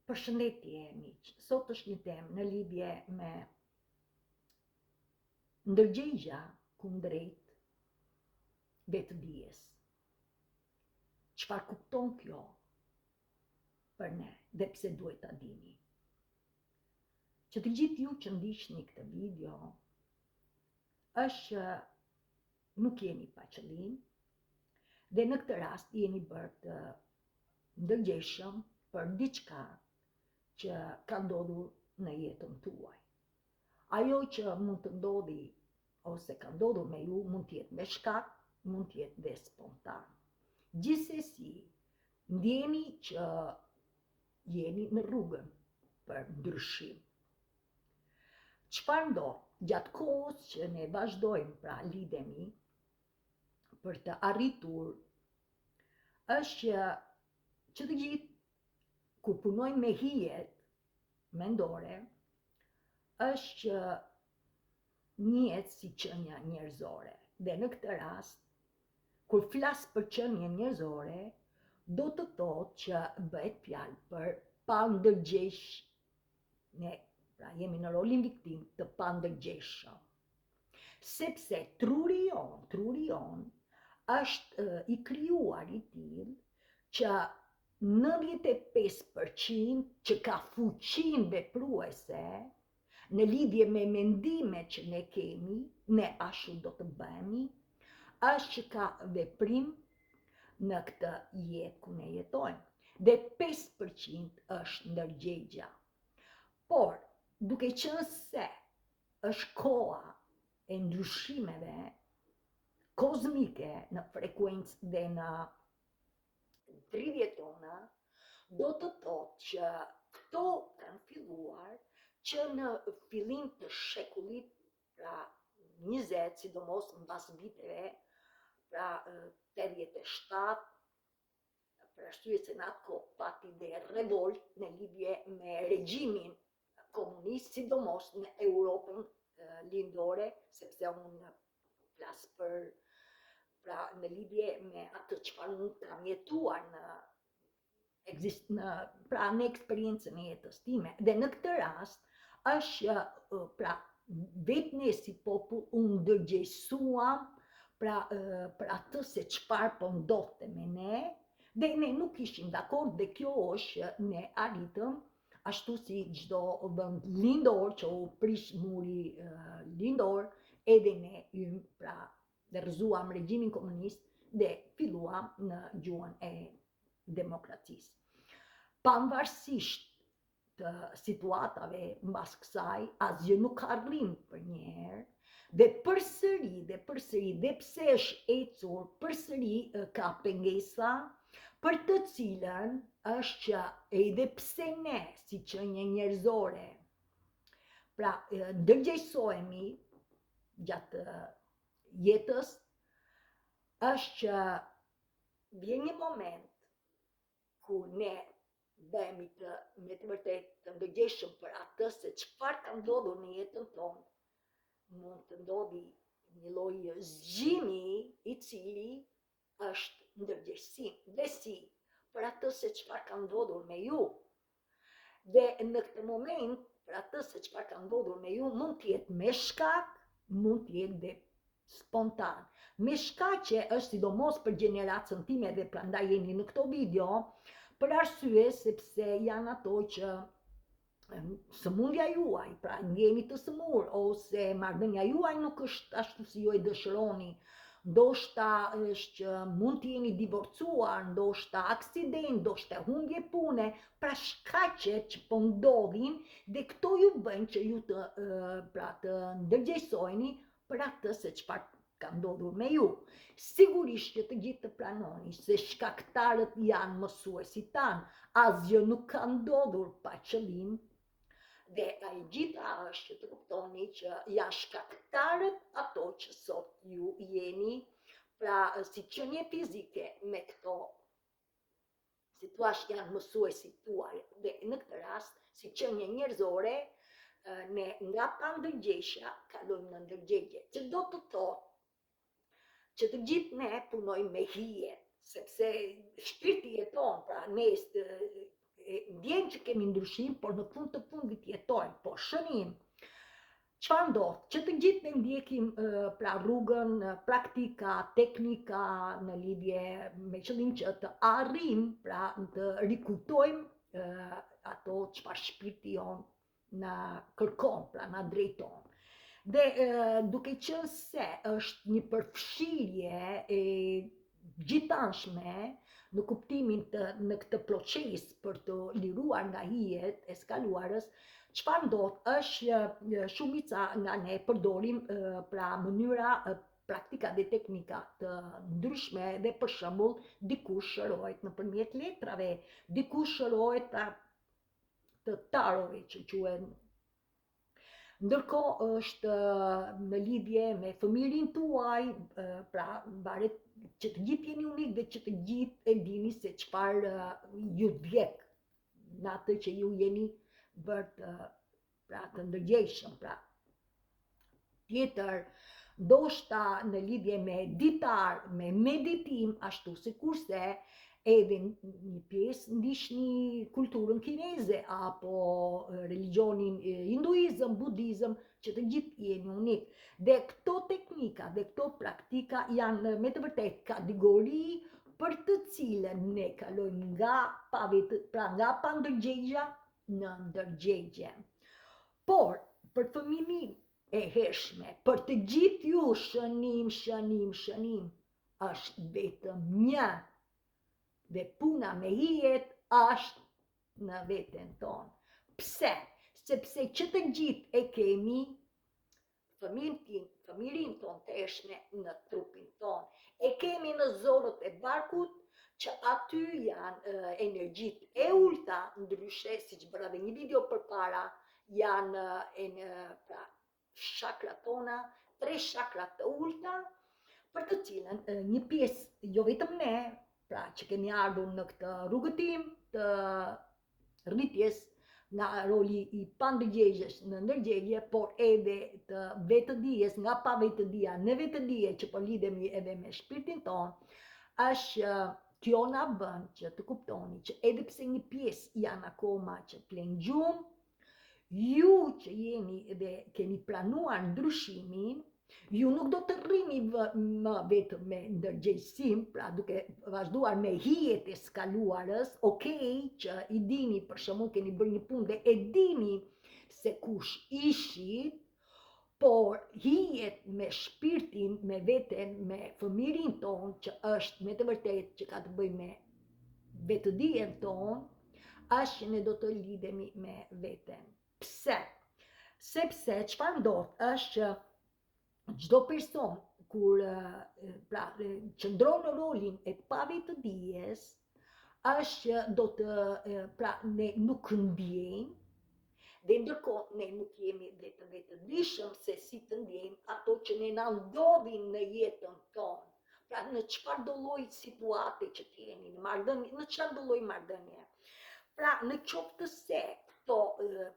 Përshëndetje miq, sot është një temë në lidhje me ndërgjegja kundrejt vetëdijes. Çfarë kupton kjo për ne dhe pse duhet ta dini? Që të gjithë ju që ndiqni këtë video është nuk jeni pa qëllim dhe në këtë rast jeni bërë të ndërgjegjshëm për diçka që ka ndodhur në jetën tuaj. Ajo që mund të ndodhi ose ka ndodhur me ju mund të jetë me shkak, mund të jetë dhe spontan. Gjithsesi, ndjeni që jeni në rrugën për ndryshim. Çfarë ndodh? Gjatë kohës që ne vazhdojmë pra lidhemi për të arritur është që të gjithë kur punojmë me hijet mendore, është që njihet si qenia njerëzore. Dhe në këtë rast, kur flas për qenie njerëzore, do të thotë që bëhet fjalë për pandërgjegjsh. Ne pra jemi në rolin viktim të pandërgjegjshëm. Sepse truri jon është i krijuar i tillë që 95% që ka fuqinë vepruese në lidhje me mendimet që ne kemi, ne ashtu do të bëhemi, është që ka veprim në këtë jetë ku ne jetojmë. Dhe 5% është ndërgjegja. Por, duke qenë se është koha e ndryshimeve kozmike në frekuencë dhe në 30 tona, do të thotë që këto kanë filluar që në fillim të shekullit pra 20, sidomos mbas viteve pra 87, për arsye se në atë kohë pati dhe revolt në lidhje me regjimin komunist, sidomos në Europën lindore, sepse unë flas për pra në lidhje me atë çfarë unë kam jetuar në eksperiencën e jetës time. Dhe në këtë rast është pra vetë ne si popull u ndërgjegjësuam për atë se çfarë po ndodhte me ne, dhe ne nuk ishim dakord dhe kjo është ne arritëm ashtu si çdo vend lindor që u prish muri lindor, edhe ne pra dhe rrëzuam regjimin komunist dhe filluam në gjuhën e demokracisë. Pavarësisht të situatave mbas kësaj, asgjë nuk ka rrim për një herë, dhe përsëri dhe pse është ecur përsëri ka pengesa për të cilën është që edhe pse ne si qenie njerëzore pra ndërgjegjësohemi gjatë jetës, është që vjen një moment ku ne bëhemi me të vërtetë të ndërgjegjshëm për atë se çfarë ka ndodhur në jetën tonë, mund të ndodhi një lloj zgjimi i cili është ndërgjegjësim, dhe si për atë se çfarë ka ndodhur me ju. Dhe në këtë moment, për atë se çfarë ka ndodhur me ju, mund të jetë me shkak, mund të jetë dhe spontan. Me shkaqe është sidomos për gjeneracën time dhe prandaj jeni në këto video, për arsye sepse janë ato që sëmundja juaj, pra ndjeni të sëmur, ose marrëdhënia juaj nuk është ashtu si ju e dëshironi, ndoshta është që mund të jeni divorcuar, ndoshta aksident, ndoshta humbje pune, pra shkaqe që po ndodhin dhe këto ju bëjnë që ju të ndërgjegjësoheni për atë se çfarë ka ndodhur me ju. Sigurisht që të gjithë të pranoni se shkaktarët janë mësuesit tanë, asgjë nuk ka ndodhur pa qëllim, dhe e gjitha është që të kuptoni që janë shkaktarët ato që sot ju jeni, pra si qenie fizike me këto si thua janë mësuesit tuaj, dhe në këtë rast si qenie njerëzore ne nga pandërgjegjja kalojmë në ndërgjegje, që do të thotë që të gjithë ne punojmë me hije, sepse shpirti jeton, pra ne ndjen që kemi ndryshim, por në fund të fundit jetojmë, po shënim. Çfarë ndodh? Që të gjithë ne ndjekim pra rrugën, praktika, teknika në lidhje me qëllim që të arrim pra të rikujtojmë ato çfarë shpirti jon na kërkon, pra na drejton. Dhe duke qenë se është një përfshirje e gjithanshme në kuptimin në këtë proces për të liruar nga hijet e skaluarës, çfarë ndodh është shumica nga ne përdorim pra mënyra praktika dhe teknika të ndryshme dhe për shembull dikush shërohet nëpërmjet letrave, dikush shërohet pra të tarove që quhen. Ndërkohë është në lidhje me fëmirin tuaj, pra varet që të gjithë jeni unik dhe që të gjithë e dini se çfarë ju vjek në atë që ju jeni bërë pra të ndërgjegjshëm, pra tjetër, ndoshta në lidhje me ditar, me meditim, ashtu sikurse edhe një pjesë ndihni kulturën kineze apo religionin hinduizëm, budizëm, që të gjithë jeni unik. Dhe këto teknika dhe këto praktika janë me të vërtetë kategori për të cilën ne kalojmë nga pandërgjegja në ndërgjegje. Por, për fëmijën e hershme, për të gjithë ju shënim, është vetëm një. Dhe puna me hijet është në veten tonë. Pse? Sepse që të gjithë e kemi fëmirin tonë të hershme në trupin tonë. E kemi në zorët e barkut, që aty janë energjit e ulta, ndryshe, si që bëra dhe një video përpara, janë pra, shakrat tona, 3 shakrat të ulta, për të cilën një pjesë, jo vetëm ne, pra që kemi ardhur në këtë rrugëtim të rritjes nga roli i pandërgjegjes në ndërgjegje, por edhe të vetëdijes, nga pa vetëdia në vetëdije që po lidhemi edhe me shpirtin tonë, është kjo na bën që të kuptoni që edhe pse një pjesë janë akoma që flen gjumë, ju që jeni dhe keni planuar ndryshimin, ju nuk do të rrini më vetëm me ndërgjegjësim, pra duke vazhduar me hijet e skaluarës, që i dini, për shembull keni bërë një punë dhe e dini se kush ishit, por hijet me shpirtin, me veten, me fëmirin tonë, që është me të vërtetë që ka të bëjë me vetëdijen tonë, është që ne do të lidhemi me veten. Pse? Sepse çfarë ndodh është që çdo person kur pra qëndron në rolin e pavetëdijes, është që do të pra ne nuk ndjejmë, dhe ndërkohë ne nuk jemi dhe të vetëdijshëm se si të ndjejmë ato që ne na ndodhin në jetën tonë. Pra në çfarë do lloj situate që të jeni, në marrëdhënie, në çfarë do lloj marrëdhënie. Pra në qoftë se këto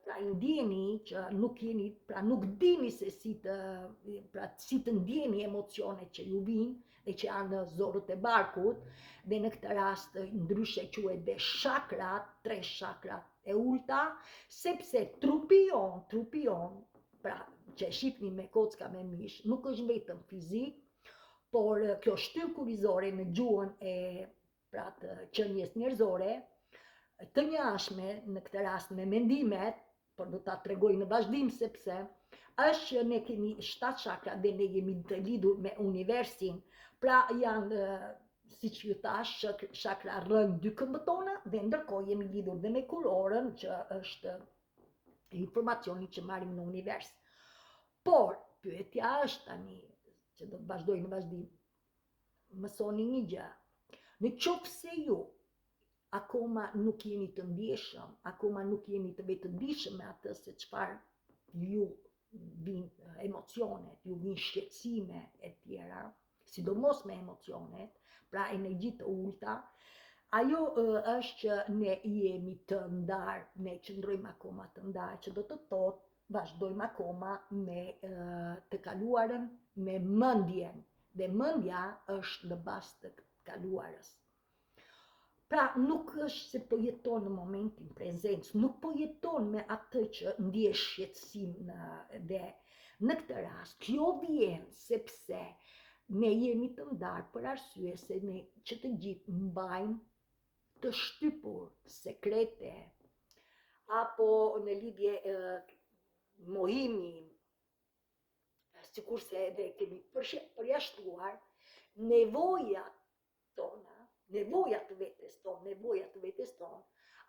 pra ndjeni që nuk jeni, pra nuk dini se si të ndjeni emocionet që ju vinë dhe që janë në zorët e barkut, dhe në këtë rast ndryshe quhet dhe shakrat, 3 shakrat e ulta, sepse trupi jon, pra që e shihni me kocka me mish, nuk është vetëm fizik, por kjo shtyllë kurrizore në gjuhën e pra të qenies njerëzore, të njashme në këtë rast me mendimet, por do ta tregoj në vazhdim sepse është që ne kemi 7 shakra dhe ne jemi të lidhur me universin, pra janë siç ju thash, shakra rrën 2 këmbët tona dhe ndërkohë jemi lidhur dhe me kurorën që është informacioni që marrim në univers. Por pyetja është tani, që do të vazhdoj në vazhdim, mësoni një gjë. Në qoftë se ju akoma nuk jeni të ndjeshëm, akoma nuk jeni të vetëdijshëm me atë se çfarë ju vinë emocionet, ju vinë shqetësime e tjera, sidomos me emocionet, pra energji të ulta, ajo është që ne jemi të ndarë, ne qëndrojmë akoma të ndarë, që do të thotë vazhdojmë akoma me të kaluarën, me mendjen, dhe mendja është në bazë të kaluarës. Pra nuk është se po jeton në momentin prezencë, nuk po jeton me atë që ndjesh shqetësim dhe në këtë rast, kjo vjen sepse ne jemi të ndarë për arsye se ne që të gjithë mbajmë të shtypur sekrete apo në lidhje mohimi, sikurse edhe kemi përjashtuar nevojat tona, nevojat të vetes tonë,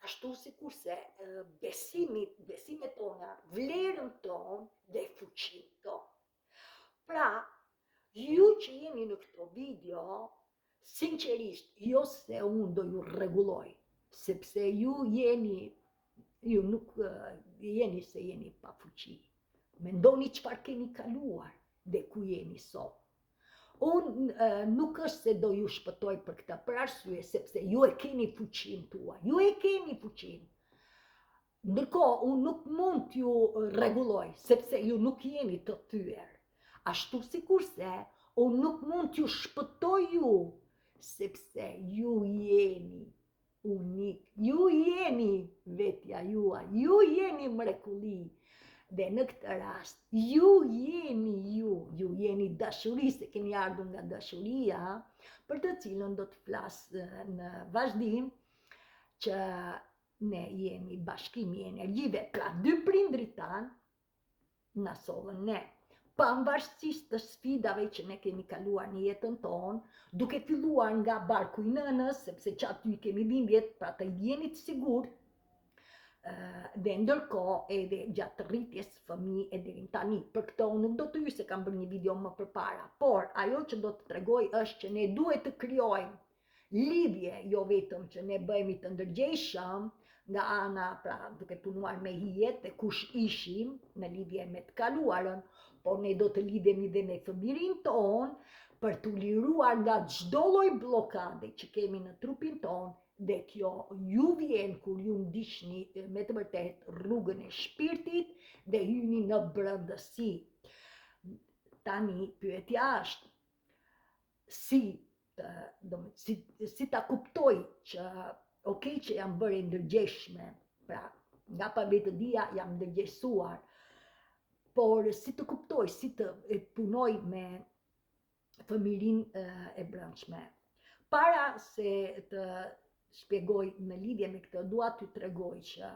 ashtu sikurse besimet tona, vlerën tonë dhe fuqinë tonë. Pra, ju që jeni në këto video, sinqerisht, jo se unë do ju rregulloj, sepse ju nuk jeni se jeni pa fuqi. Mendoni çfarë keni kaluar dhe ku jeni sot. Unë nuk është se do ju shpëtoj për këta, për arsye sepse ju e keni fuqinë tuaj, ju e keni fuqinë. Ndërkohë, unë nuk mund t'ju rregulloj, sepse ju nuk jeni të thyer. Ashtu sikurse unë nuk mund t'ju shpëtoj ju, sepse ju jeni unik, ju jeni vetja juaj, ju jeni mrekulli. Dhe në këtë rast, ju jeni dashuri, se keni ardhur nga dashuria, për të cilën do të flasë në vazhdim, që ne jemi bashkimi i energjive, pra dy prindrit tanë na sollën ne. Pavarësisht të sfidave që ne kemi kaluar në jetën tonë, duke filluar nga barku i nënës, sepse që aty kemi dhimbjet, pra të jeni të sigurt, dhe ndërkohë edhe gjatë rritjes fëmijë e deri tani. Për këto unë nuk do të hyj se kam bërë një video më përpara, por ajo që do të tregoj është që ne duhet të krijojmë lidhje, jo vetëm që ne bëhemi të ndërgjegjshëm nga ana, pra duke punuar me hijet dhe kush ishim në lidhje me të kaluarën, por ne do të lidhemi dhe me fëmijërinë tonë për t'u liruar nga çdo lloj bllokade që kemi në trupin tonë. Dhe kjo ju vjen kur ju ndiqni me të vërtet rrugën e shpirtit dhe hyni në brëndësi. Tani pyetja është si ta kuptoj që që jam bërë ndërgjegjshme, pra nga pa vetëdia jam ndërgjegjësuar, por si të kuptoj, si të punoj me fëmijërinë e brendshme. Para se të shpjegoj në lidhje me këtë, dua t'ju tregoj që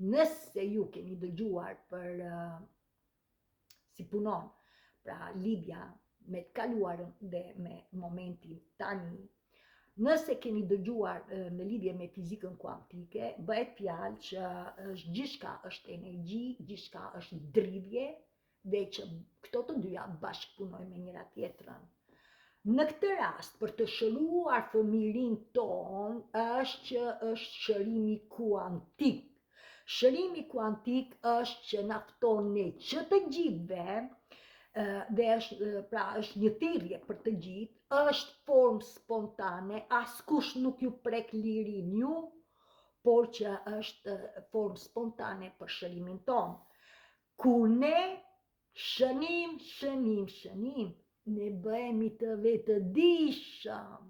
nëse ju keni dëgjuar për si punon, pra lidhja me të kaluarën dhe me momentin tani, nëse keni dëgjuar në lidhje me fizikën kuantike, bëhet fjalë që gjithçka është energji, gjithçka është dridhje, dhe që këto të dyja bashkëpunojnë me njëra tjetrën. Në këtë rast, për të shëruar fëmijërinë tonë, është që është shërimi kuantik. Shërimi kuantik është që na fton ne që të gjithëve, dhe është një thirrje për të gjithë, është formë spontane, askush nuk ju prek lirinë ju, por që është formë spontane për shërimin tonë. Kur ne shënim, ne bëhemi të vetëdijshëm,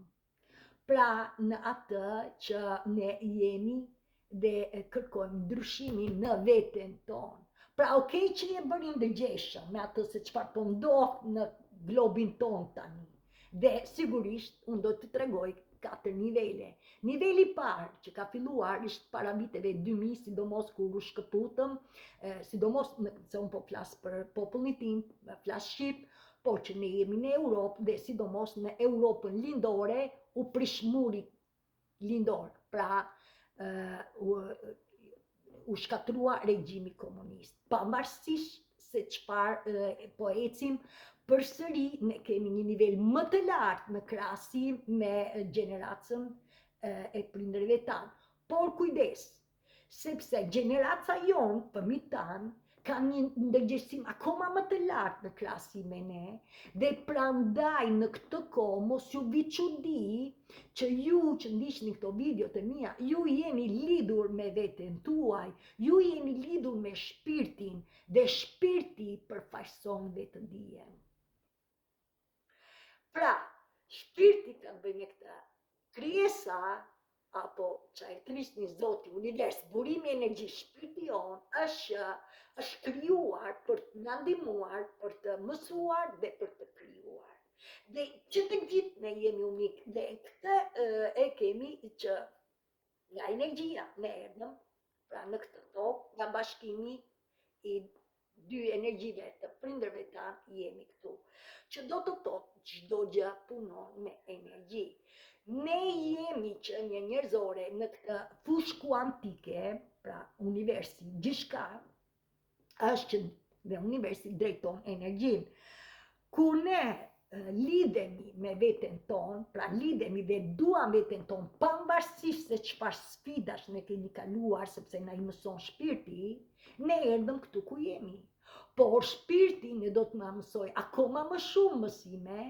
pra në atë që ne jemi dhe kërkojmë ndryshimin në veten tonë. Pra që je bërë ndërgjegjshëm me atë se çfarë po ndodh në globin tonë tani. Dhe sigurisht unë do të tregoj 4 nivele. Niveli i parë që ka filluar ishte para viteve 2000, sidomos kur u shkëputëm, sidomos se unë po flas për popullin tim, flas shqip, por që ne jemi në Europë dhe sidomos në Europën lindore u prish muri lindor, pra u shkatrua regjimi komunist. Pavarësisht se çfarë po ecim, përsëri ne kemi një nivel më të lartë në krahasim me gjeneracën e prindërve tanë. Por kujdes, sepse gjeneraca jonë, fëmijët tanë, kanë një ndërgjegjësim akoma më të lartë në krahasim me ne, dhe prandaj në këtë kohë mos ju vi çudi që ju që ndiqni këto videot e mia, ju jeni lidhur me veten tuaj, ju jeni lidhur me shpirtin, dhe shpirti përfaqëson vetëdijen. Pra, shpirti ka bëjë me këtë. Krijesa apo që e trisni Zoti, univers, burimi i energji, shpirti jonë është krijuar për të na ndihmuar, për të mësuar dhe për të krijuar. Dhe që të gjithë ne jemi unik dhe këtë e kemi që nga energjia ne erdhëm, pra në këtë tokë, nga bashkimi i dy energjive të prindërve tanë jemi këtu. Që do të thotë çdo gjë punon me energji. Ne jemi që një njerëzore në këtë fushë kuantike, pra universi, gjithçka është që dhe universi drejton energjinë. Kur ne lidhemi me veten tonë, pra lidhemi dhe duam veten tonë, pavarësisht se çfarë sfidash ne kemi kaluar, sepse na i mëson shpirti, ne erdhëm këtu ku jemi. Por shpirti ne do të na mësoj akoma më shumë mësime,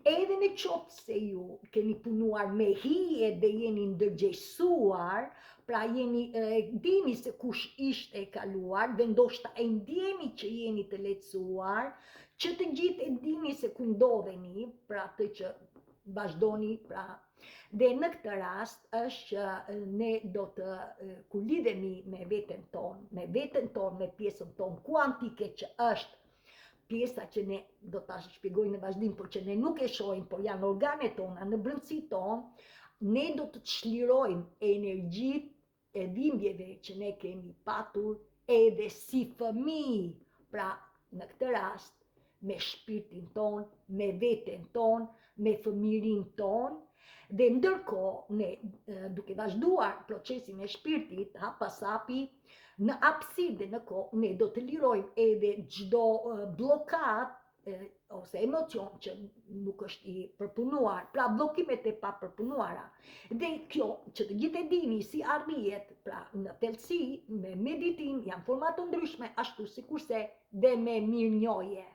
edhe në qoftë se ju keni punuar me hije dhe jeni ndërgjegjësuar, pra jeni dini se kush ishte e kaluar dhe ndoshta e ndjeni që jeni të lehtësuar, që të gjithë e dini se ku ndodheni, pra të që vazhdoni, pra dhe në këtë rast është që ne do të kur lidhemi me veten tonë, me pjesën tonë kuantike që është pjesa që ne do ta shpjegoj në vazhdim, por që ne nuk e shohim, por janë organet tona në brendësi tonë, ne do të çlirojmë energjitë e dhimbjeve që ne kemi patur edhe si fëmijë, pra në këtë rast me shpirtin ton, me veten ton, me fëmijërinë ton, dhe ndërkohë ne duke vazhduar procesin e shpirtit, hap pas hapi, në hapësirë dhe në kohë, ne do të lirojmë edhe çdo bllokat ose emocion që nuk është i përpunuar, pra bllokimet e papërpunuara. Dhe kjo që të gjithë e dini si arrihet, pra në thelësi, me meditim, janë forma të ndryshme, ashtu sikurse dhe me mirënjohje.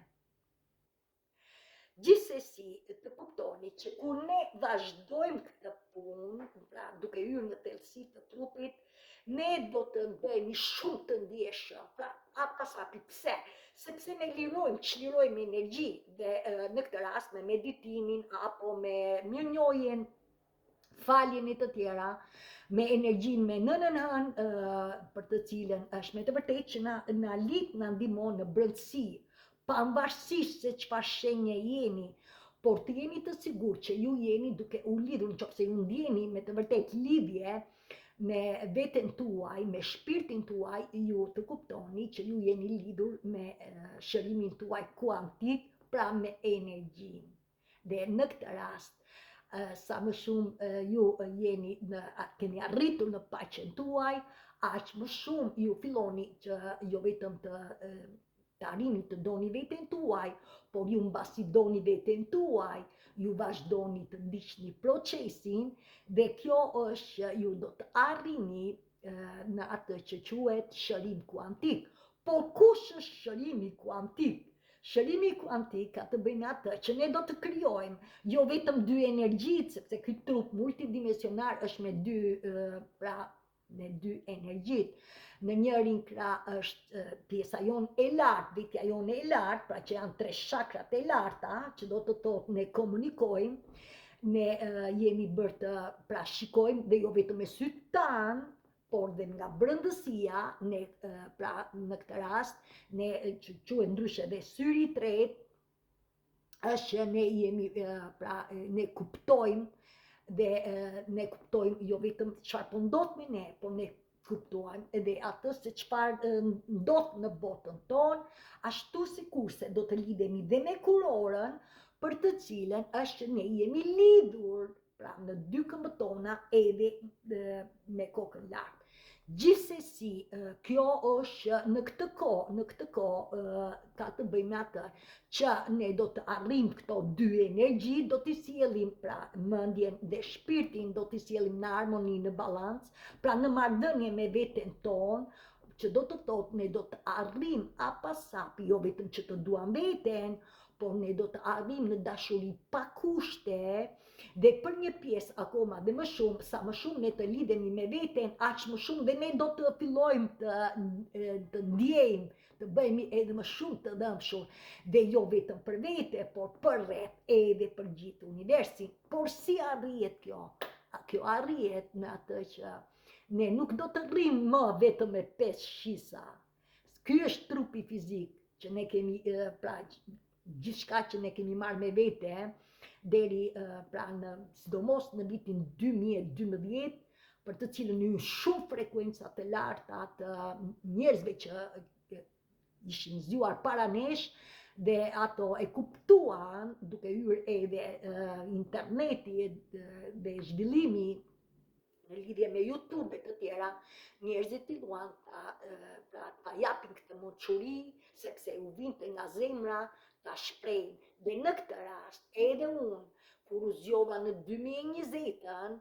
Gjithsesi, të kuptoni që kur ne vazhdojmë këtë punë, pra duke hyrë në thelësi të trupit, ne do të bëhemi shumë të ndjeshëm, pra pas hapi. Pse? Sepse ne çlirojmë energji dhe në këtë rast me meditimin apo me mirënjohjen, faljen e të tjera, me energjinë me nënën për të cilën është me të vërtetë që na ndihmon në brendësi, pavarësisht se çfarë shenje jeni, por të jeni të sigurt që ju jeni duke u lidhur, nëse ju ndjeni me të vërtetë lidhje me veten tuaj, me shpirtin tuaj, ju të kuptoni që ju jeni lidhur me shërimin tuaj kuantik, pra me energjinë. Dhe në këtë rast, sa më shumë ju keni arritur në paqen tuaj, aq më shumë ju filloni që jo vetëm të arrini të doni veten tuaj, por ju mbasi doni veten tuaj, ju vazhdoni të ndiqni procesin dhe kjo është që ju do të arrini në atë që quhet shërim kuantik. Por kush është shërimi kuantik? Shërimi kuantik ka të bëjë me atë që ne do të krijojmë jo vetëm dy energjitë, sepse ky trup multidimensionar është me dy energjitë. Në njërin krah është pjesa jonë e lartë, vitja jonë e lartë, pra që janë 3 chakrat e larta, që do të thotë ne komunikojmë, ne jemi bërë të pra shikojmë dhe jo vetëm me sytë tanë, por dhe nga brëndësia, ne pra në këtë rast, ne që quhet ndryshe dhe syri i tretë, është që ne jemi pra ne kuptojmë dhe ne kuptojmë jo vetëm çfarë po ndodh me ne, por ne kuptojmë edhe atë se çfarë ndodh në botën tonë, ashtu sikurse do të lidhemi dhe me kurorën, për të cilën është që ne jemi lidhur, pra në dy këmbët tona edhe me kokën lart. Gjithsesi, kjo është në këtë kohë ka të bëjë me atë që ne do të arrijmë këto dy energji, do t'i sjellim pra mendjen dhe shpirtin, do t'i sjellim në harmoni, në balancë, pra në marrëdhënie me veten tonë, që do të thotë ne do të arrijmë pas hapi, jo vetëm që të duam veten, por ne do të arrijmë në dashuri pa kushte. Dhe për një pjesë akoma dhe më shumë, sa më shumë ne të lidhemi me veten, aq më shumë dhe ne do të fillojmë të ndjejmë, të bëhemi edhe më shumë të dëmshur, dhe jo vetëm për vete, por për rreth edhe për gjithë universin. Por si arrihet kjo? Kjo arrihet në atë që ne nuk do të rrim më vetëm me 5 shisa. Ky është trupi fizik që ne kemi, pra gjithçka që ne kemi marrë me vete, deri pra sidomos në vitin 2012, për të cilën një shumë frekuenca të larta të njerëzve që ishin zgjuar para nesh, dhe ato e kuptuan duke hyrë edhe interneti dhe zhvillimi në lidhje me YouTube e të tjera, njerëzit filluan ta japin këtë mençuri, sepse u vinte nga zemra ta shprehnin. Dhe në këtë rast, edhe unë, kur u zgjova në 2020-ën,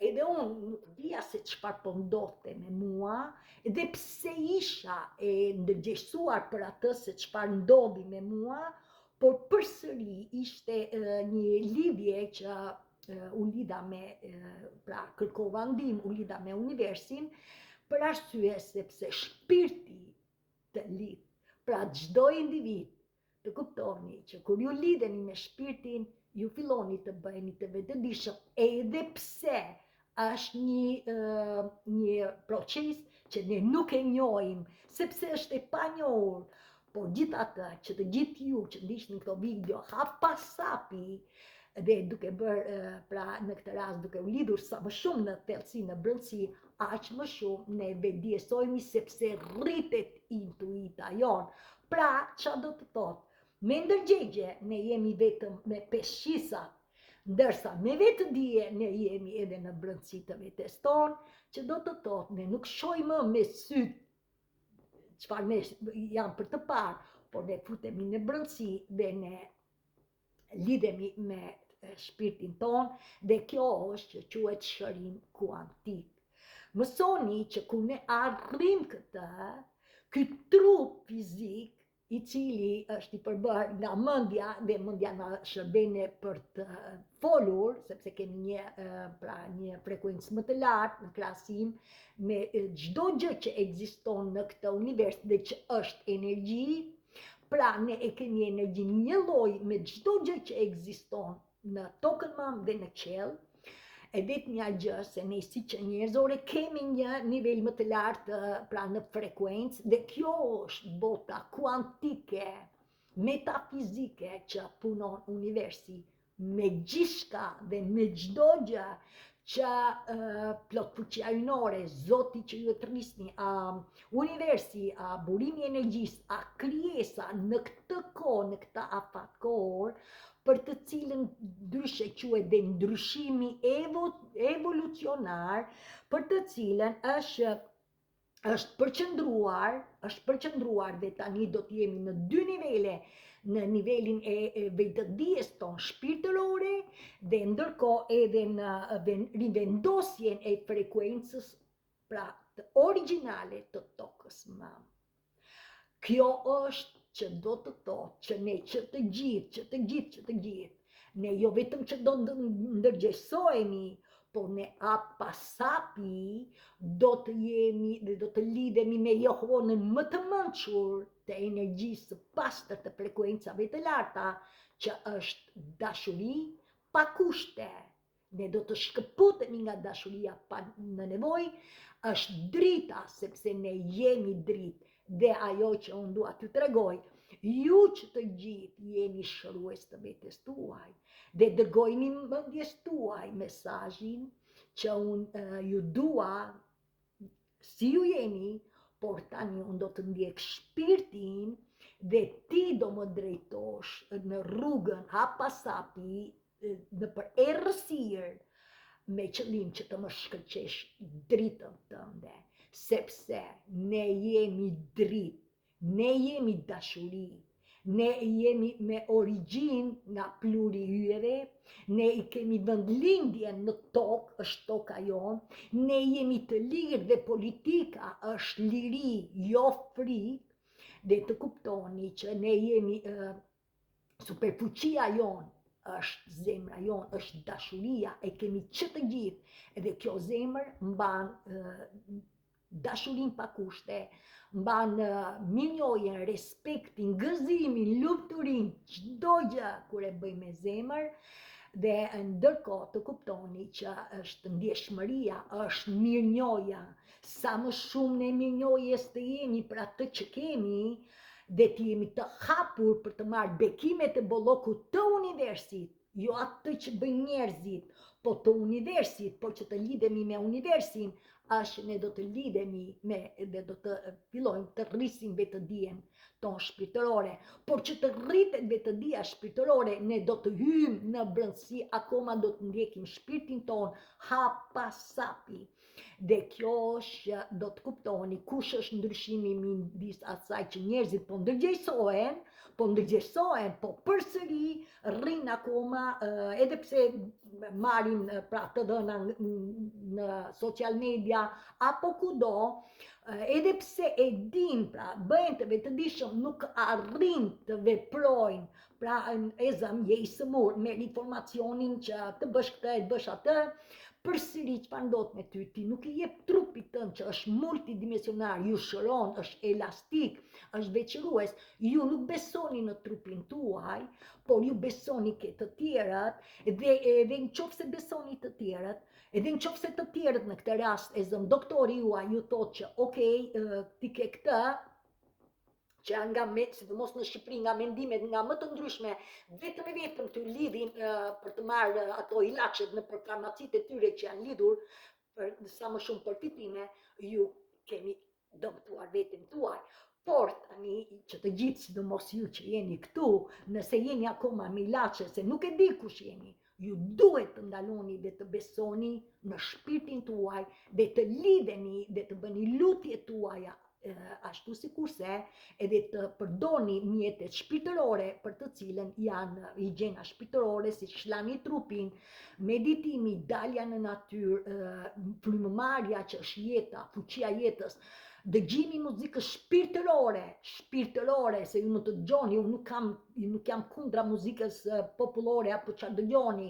edhe unë nuk dija se çfarë po ndodhte me mua, dhe pse isha e ndërgjegjësuar për atë se çfarë ndodhi me mua, por përsëri ishte një lidhje që u lidha me, pra kërkova ndihmë, u lidha me universin, për arsye sepse shpirti të lidh, pra çdo individ të kuptoni që kur ju lidheni me shpirtin, ju filloni të bëheni të vetëdijshëm, edhe pse është një proces që ne nuk e njohim, sepse është e panjohur, por gjithatë që të gjithë ju që ndiqni këto video hap pas hapi, dhe duke bërë, pra në këtë rast duke u lidhur sa më shumë në thellësi, në brendësi, aq më shumë ne vetëdijsohemi sepse rritet intuita jon. Pra, çfarë do të thotë? Me ndërgjegje ne jemi vetëm me 5 shisa, ndërsa me vetëdije ne jemi edhe në brendësi të vetes tonë, që do të thotë ne nuk shohim më me syt çfarë ne janë për të parë, por ne futemi në brendësi dhe ne lidhemi me shpirtin ton, dhe kjo është që quhet shërim kuantik. Mësoni që kur ne arrim këtë, ky trup fizik i cili është i përbërë nga mendja, dhe mendja na shërben për të folur, sepse kemi një frekuencë më të lartë në krahasim me çdo gjë që ekziston në këtë univers dhe që është energji. Pra ne e kemi energjin një lloj me çdo gjë që ekziston në tokën mam dhe në qell. E vetmja gjë se ne si që njerëzore kemi një nivel më të lartë, pra në frekuencë, dhe kjo është bota kuantike, metafizike që punon universi me gjithçka dhe me çdo gjë që plot fuqia hyjnore, Zoti që ju e rrisni, universi, burimi i energjisë, krijesa në këtë kohë, në këtë afat kohor, për të cilën ndryshe quhet dhe ndryshimi evolucionar, për të cilën është përqendruar dhe tani do të jemi në 2 nivele, në nivelin e vetëdijes tonë shpirtërore dhe ndërkohë edhe në rivendosjen e frekuencës, pra të origjinale të tokës mam. Kjo është që do të thotë që ne që të gjithë, ne jo vetëm që do ndërgjegjësohemi, por ne hap pas hapi do të jemi dhe do të lidhemi me Jehovën më të mençur të energjisë së pastër të frekuencave të larta, që është dashuri pa kushte. Ne do të shkëputemi nga dashuria pa në nevojë, është drita, sepse ne jemi dritë. Dhe ajo që unë dua t'ju tregoj, ju që të gjithë jeni shërues të vetes tuaj, dhe dërgojni mendjes tuaj mesazhin që unë ju dua si ju jeni, por tani unë do të ndjek shpirtin dhe ti do më drejtosh në rrugën hap pas hapi, në për errësirë, me qëllim që të më shkëlqesh dritën tënde, sepse ne jemi dritë, ne jemi dashuri, ne jemi me origjinë nga pluri hyjeve, ne i kemi vendlindjen në tokë, është toka jonë, ne jemi të lirë dhe politika është liri, jo frikë, dhe të kuptoni që ne jemi superfuqia jonë, është zemra jonë, është dashuria, e kemi që të gjithë, edhe kjo zemër mban dashurin pa kushte, mban mirënjohjen, respektin, gëzimin, lumturinë, çdo gjë kur e bëj me zemër, Dhe ndërkohë të kuptoni që është ndjeshmëria, është mirënjohja, sa më shumë ne mirënjohjes të jemi për atë që kemi, dhe të jemi të hapur për të marrë bekimet e bollokut të universit, jo atë që bëjnë njerëzit, po të universit, por që të lidhemi me universin, është ne do të lidhemi dhe do të fillojmë të rrisim vetëdijen tonë shpirtërore, por që të rritet vetëdia shpirtërore, ne do të hymë në brendësi, akoma do të ndjekim shpirtin tonë hapa sapi. Dhe kjo është, do të kuptoni, kush është ndryshimi midis asaj që njerëzit po ndërgjegjësohen, po përsëri rrin akoma, edhe pse marrin pra të dhëna në social media apo kudo, edhe pse e din, pra bëhen të vetëdijshëm, nuk arrin të veprojnë, pra e zamjesëmur me informacionin që të bësh këtë e të bësh atë, përsëri çfarë ndodh me ty, ti nuk I jep trupit tënd që është multidimensionar, ju shëron, është elastik, është veçërues, ju nuk besoni në trupin tuaj, por ju besoni ke të tjerat, dhe në qoftë se besoni të tjerat, edhe në qoftë se të tjerët në këtë rast e zëm doktori juaj ju thotë që okej, ti ke këtë, që nga sidomos në Shqipëri, nga mendimet nga më të ndryshme, vetëm e vetëm të lidhin për të marrë ato ilaçet në për farmacitë e tyre që janë lidhur për sa më shumë përfitime, ju keni dëmtuar veten tuaj. Por tani që të gjithë, sidomos ju që jeni këtu, nëse jeni akoma me ilaçe, se nuk e di kush jeni, ju duhet të ndaloni dhe të besoni në shpirtin tuaj, dhe të lidheni dhe të bëni lutjet tuaja ashtu sikurse edhe të përdorni mjetet shpirtërore për të cilën janë higjiena shpirtërore, si shlani trupin, meditimi, dalja në natyrë, frymëmarrja që është jeta, fuqia jetës, dëgjimi muzikës shpirtërore, se ju më të dëgjoni, ju nuk jam kundra muzikës popullore apo çfarë dëgjoni,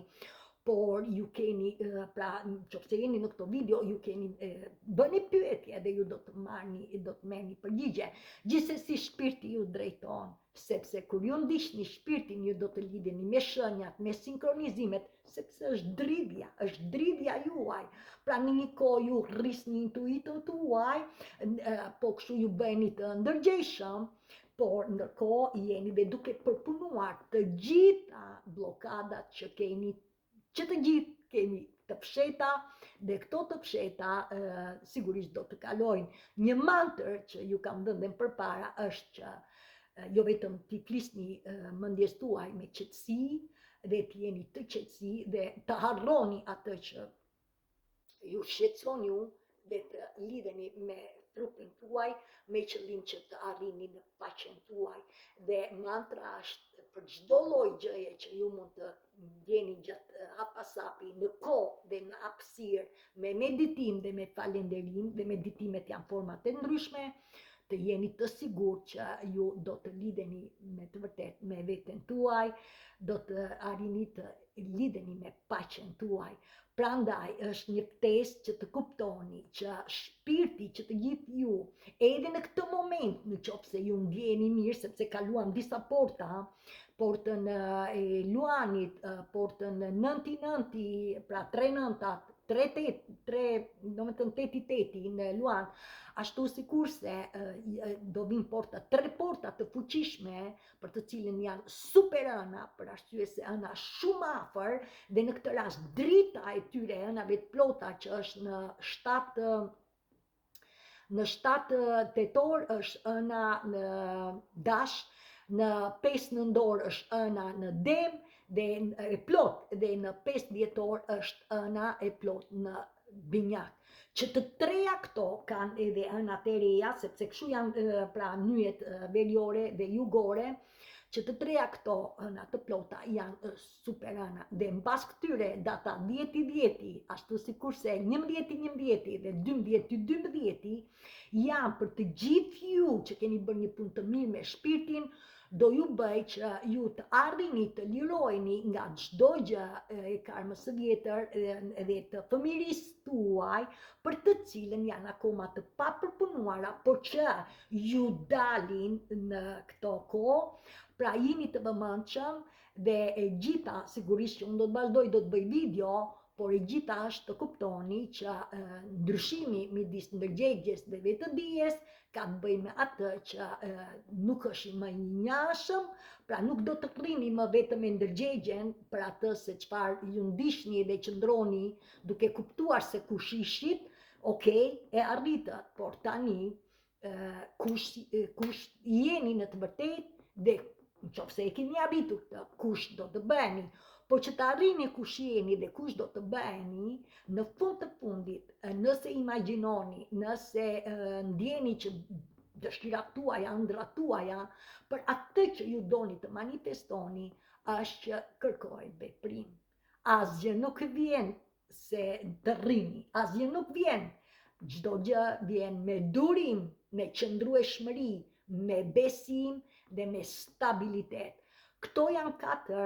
por ju keni, pra nëse jeni në këto video, ju keni bëni pyetje dhe ju do të merrni përgjigje. Gjithsesi shpirti ju drejton, sepse kur ju ndiqni shpirtin, ju do të lidheni me shenjat, me sinkronizimet, sepse është dridhja juaj. Pra në një kohë ju rrisni intuitën tuaj, po kështu ju bëheni të ndërgjegjshëm, por ndërkohë jeni dhe duke përpunuar të gjitha bllokadat që keni, që të gjithë kemi të fsheta, dhe këto të fsheta sigurisht do të kalojnë. Një mantër që ju kam dhënë përpara është që jo vetëm t'i flisni mendjes tuaj me qetësi, dhe të jeni të qetësi dhe të harroni atë që ju shqetëson ju, dhe të lidheni me trupin tuaj, me qëllim që të arrini në paqen tuaj. Dhe mantra është për çdo lloj gjëje që ju mund të gjeni gjatë hapasapi, në kohë dhe në hapësirë, me meditim dhe me falënderim, dhe meditimet janë forma të ndryshme, të jeni të sigurt që ju do të lidheni me të vërtet me veten tuaj, do të arrini të lidheni me paqen tuaj. Prandaj është një ftesë që të kuptoni që shpirti që të gjithë ju, edhe në këtë moment, në qoftë se ju ndjeni mirë, sepse kaluam disa porta, portën e Luanit, portën 9-9, pra 3-9, 8 në Luan, ashtu sikurse do vinë porta, 3 porta të fuqishme, për të cilën janë super ëna, për arsye se ëna shumë afër, dhe në këtë rast drita e tyre ënave të plota që është në 7 tetor është ëna në Dash, në 5 nëntor është ëna në Dem, dhe e plot, dhe në 5 dhjetor është ëna e plot në Binjak. Që të treja këto kanë edhe ënat e reja, sepse kështu janë pra nyjet veriore dhe jugore, që të treja këto ëna të plota janë super ëna. Dhe mbas këtyre data 10-10, ashtu sikurse 11-11 dhe 12-12, janë për të gjithë ju që keni bërë një punë të mirë me shpirtin, do ju bëj që ju të arrini të lirojni nga çdo gjë e karmës së vjetër edhe të fëmirisë tuaj, për të cilën janë akoma të papërpunuara, por që ju dalin në këto kohë, pra jini të vëmendshëm dhe e gjitha sigurisht që unë do të vazhdoj do të bëj video, por e gjitha është të kuptoni që ndryshimi midis ndërgjegjes dhe vetëdijes ka të bëjë me atë që nuk është më i njashëm, pra nuk do të rrini më vetëm me ndërgjegjen për atë se çfarë ju ndishni dhe qëndroni duke kuptuar se kush ishit, okej, e arritët, por tani kush jeni në të vërtetë dhe nëse e keni arritur këtë, kush do të bëheni. Po që të arrini kush jeni dhe kush do të bëheni, në fund të fundit, nëse imagjinoni, nëse ndjeni që dëshirat tuaja, ëndrat tuaja, për atë që ju doni të manifestoni, është që kërkoj veprim. Asgjë nuk vjen se të rrini, asgjë nuk vjen. Çdo gjë vjen me durim, me qëndrueshmëri, me besim dhe me stabilitet. Këto janë 4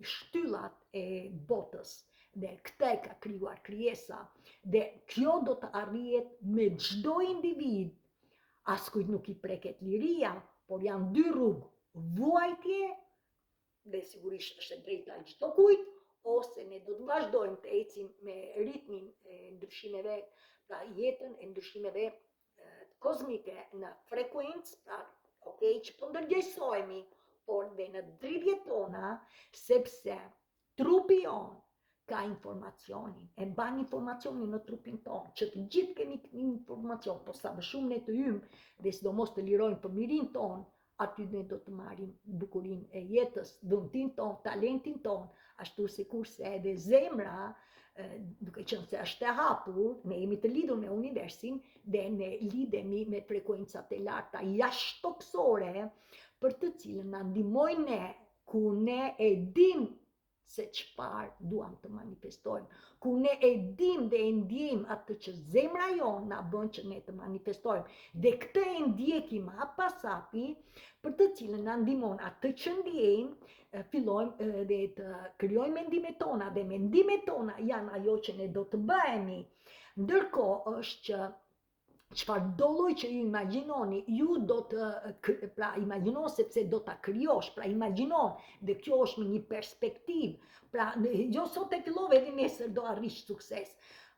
shtyllat e botës dhe këtë e ka krijuar krijesa dhe kjo do të arrihet me çdo individ. Askujt nuk i preket liria, por janë 2 rrugë, vuajtje dhe sigurisht është e drejta e çdo kujt, ose ne do të vazhdojmë të ecim me ritmin e ndryshimeve, pra jetën e ndryshimeve kozmike në frekuencë, pra okej, që po ndërgjegjësohemi, por dhe në dridhjet tona, sepse trupi jonë ka informacionin, e ban informacionin në trupin tonë, që të gjithë kemi informacion, po sa më shumë ne të hymë dhe sidomos të lirojmë fëmirin tonë, aty ne do të marrim bukurinë e jetës, dhuntin tonë, talentin tonë, ashtu sikurse edhe zemra, duke qenë se është e hapur, ne jemi të lidhur me universin dhe ne lidhemi me frekuencat e larta jashtëtoksore, për të cilën na ndihmojnë ne, ku ne e dim se çfarë duam të manifestojmë, ku ne e dim dhe e ndjejmë atë që zemra jonë na bën që ne të manifestojmë, dhe këtë e ndjekim pas hapi, për të cilën na ndihmon atë që ndjejmë, fillojmë dhe të krijojmë mendimet tona, dhe mendimet tona janë ajo që ne do të bëhemi. Ndërkohë është që çfarë do lloj që ju imagjinoni, ju do të, pra imagjino sepse do ta krijosh, pra imagjinon, dhe kjo është me një perspektivë, pra jo sot e fillove dhe nesër do arrish sukses.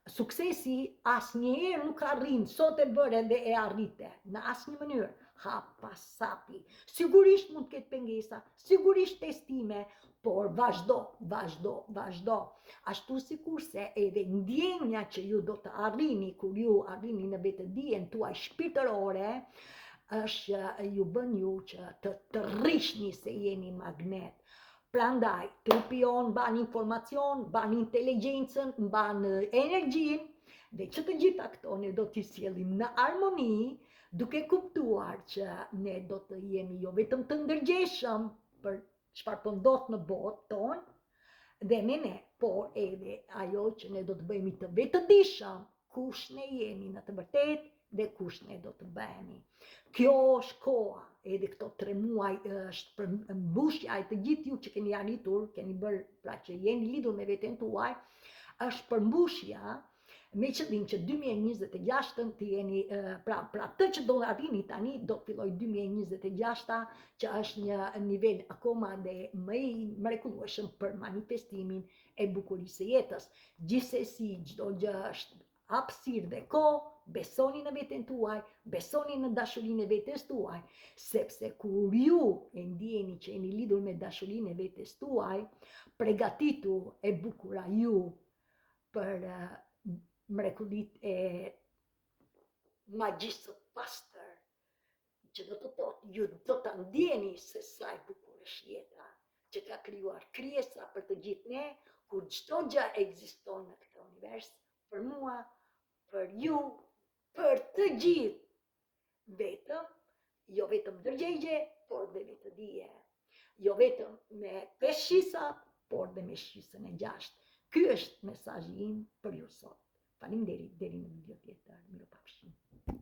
Suksesi asnjëherë nuk arrin, sot e bëre dhe e arrite, në asnjë mënyrë, hap pas hapi. Sigurisht mund të ketë pengesa, sigurisht testime, por vazhdo. Ashtu sikurse edhe ndjenja që ju do të arrini kur ju arrini në vetëdijen tuaj shpirtërore, është ju bën ju që të rrishni se jeni magnet. Prandaj, trupi jonë ban informacion, ban inteligjencën, ban energjinë, dhe që të gjitha këto ne do t'i sjellim në armoni, duke kuptuar që ne do të jemi jo vetëm të ndërgjegjshëm për çfarë po ndodh në botë tonë, dhe me ne, por edhe ajo që ne do të bëjmë të vetëdijshëm, kush ne jemi në të vërtetë dhe kush ne do të bëhemi. Kjo është koha, edhe këto 3 muaj është për mbushja e të gjithë ju që keni arritur, keni bërë, pra që jeni lidhur me veten tuaj, është përmbushja me qëllim që 2026 të jeni, pra atë që do arrini tani, do të filloj 2026, që është një nivel akoma dhe më i mrekullueshëm për manifestimin e bukurisë së jetës. Gjithsesi, çdo gjë është hapësirë dhe kohë, besoni në veten tuaj, besoni në dashurinë e vetes tuaj, sepse kur ju e ndjeni që jeni lidhur me dashurinë e vetes tuaj, përgatitu e bukura ju për mrekullit e magjisë së pastër, që do të thotë ju do ta ndjeni se sa e bukur është jeta që ka krijuar krijesa për të gjithë ne, kur çdo gjë ekziston në këtë univers, për mua, për ju, për të gjithë, vetëm, jo vetëm ndërgjegje, por dhe vetëdije. Jo vetëm me 5 shisa, por dhe me shisën e 6. Ky është mesazhi im për ju sot. Faleminderit, deri në video tjetër. Mirupafshim.